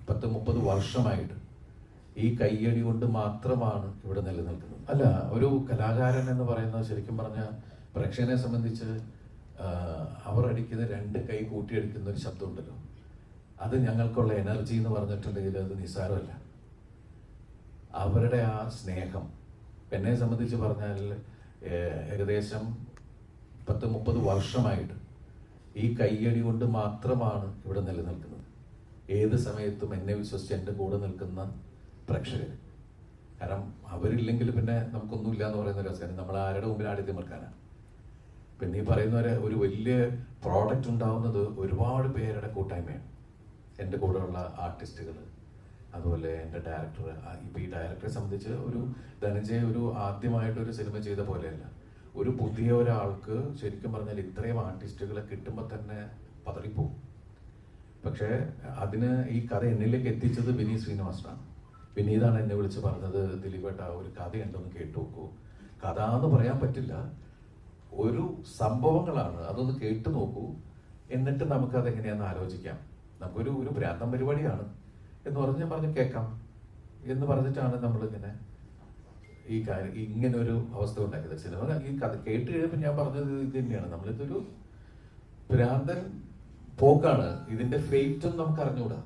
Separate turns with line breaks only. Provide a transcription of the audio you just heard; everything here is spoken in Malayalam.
10-30 വർഷമായിട്ട് ഈ കയ്യടി കൊണ്ട് മാത്രമാണ് ഇവിടെ നിലനിൽക്കുന്നത്. അല്ല, ഒരു കലാകാരൻ എന്ന് പറയുന്നത് ശരിക്കും പറഞ്ഞാൽ പ്രേക്ഷകനെ സംബന്ധിച്ച് അവർ അടിക്കുന്ന 2 കൈ കൂട്ടിയടിക്കുന്ന ഒരു ശബ്ദമുണ്ടല്ലോ, അത് ഞങ്ങൾക്കുള്ള എനർജി എന്ന് പറഞ്ഞിട്ടുണ്ടെങ്കിൽ അത് നിസ്സാരമല്ല. അവരുടെ ആ സ്നേഹം എന്നെ സംബന്ധിച്ച് പറഞ്ഞാൽ ഏകദേശം 10-30 വർഷമായിട്ട് ഈ കയ്യടി കൊണ്ട് മാത്രമാണ് ഇവിടെ നിലനിൽക്കുന്നത്. ഏത് സമയത്തും എന്നെ വിശ്വസിച്ച് എൻ്റെ കൂടെ നിൽക്കുന്ന പ്രേക്ഷകർ. കാരണം അവരില്ലെങ്കിൽ പിന്നെ നമുക്കൊന്നുമില്ല എന്ന് പറയുന്ന ഒരു അവസ്ഥയാണ്. നമ്മൾ ആരുടെ മുമ്പിൽ ആദ്യത്തെ മറക്കാനാണ്. പിന്നെ ഈ പറയുന്നവരെ ഒരു വലിയ പ്രോഡക്റ്റ് ഉണ്ടാവുന്നത് ഒരുപാട് പേരുടെ കൂട്ടായ്മയാണ്. എൻ്റെ കൂടെയുള്ള ആർട്ടിസ്റ്റുകൾ, അതുപോലെ എൻ്റെ ഡയറക്ടർ. ഇപ്പം ഈ ഡയറക്ടറെ സംബന്ധിച്ച് ഒരു ധനഞ്ജയ് ഒരു ആദ്യമായിട്ടൊരു സിനിമ ചെയ്ത പോലെയല്ല. ഒരു പുതിയ ഒരാൾക്ക് ശരിക്കും പറഞ്ഞാൽ ഇത്രയും ആർട്ടിസ്റ്റുകളെ കിട്ടുമ്പോൾ തന്നെ പതറിപ്പോവും. പക്ഷേ അതിന് ഈ കഥ എന്നിലേക്ക് എത്തിച്ചത് വിനീത് ശ്രീനിവാസനാണ്. വിനീതാണ് എന്നെ വിളിച്ച് പറഞ്ഞത്, ദിലീപേട്ട ഒരു കഥയുണ്ടെന്ന് കേട്ടു നോക്കൂ. കഥ എന്ന് പറയാൻ പറ്റില്ല, ഒരു സംഭവങ്ങളാണ്, അതൊന്ന് കേട്ടു നോക്കൂ, എന്നിട്ട് നമുക്കത് എങ്ങനെയാണെന്ന് ആലോചിക്കാം. നമുക്കൊരു ഭ്രാന്തം പരിപാടിയാണ് എന്ന് പറഞ്ഞ് കേൾക്കാം എന്ന് പറഞ്ഞിട്ടാണ് നമ്മളിങ്ങനെ ഈ കാര്യം ഇങ്ങനൊരു അവസ്ഥ ഉണ്ടാക്കിയത്. സിനിമ ഈ കഥ കേട്ട് കഴിയുമ്പോൾ ഞാൻ പറഞ്ഞത് ഇത് തന്നെയാണ്, നമ്മളിതൊരു ഭ്രാന്തൻ പോക്കാണ്, ഇതിന്റെ ഫെയ്റ്റും നമുക്ക് അറിഞ്ഞുകൂടാ.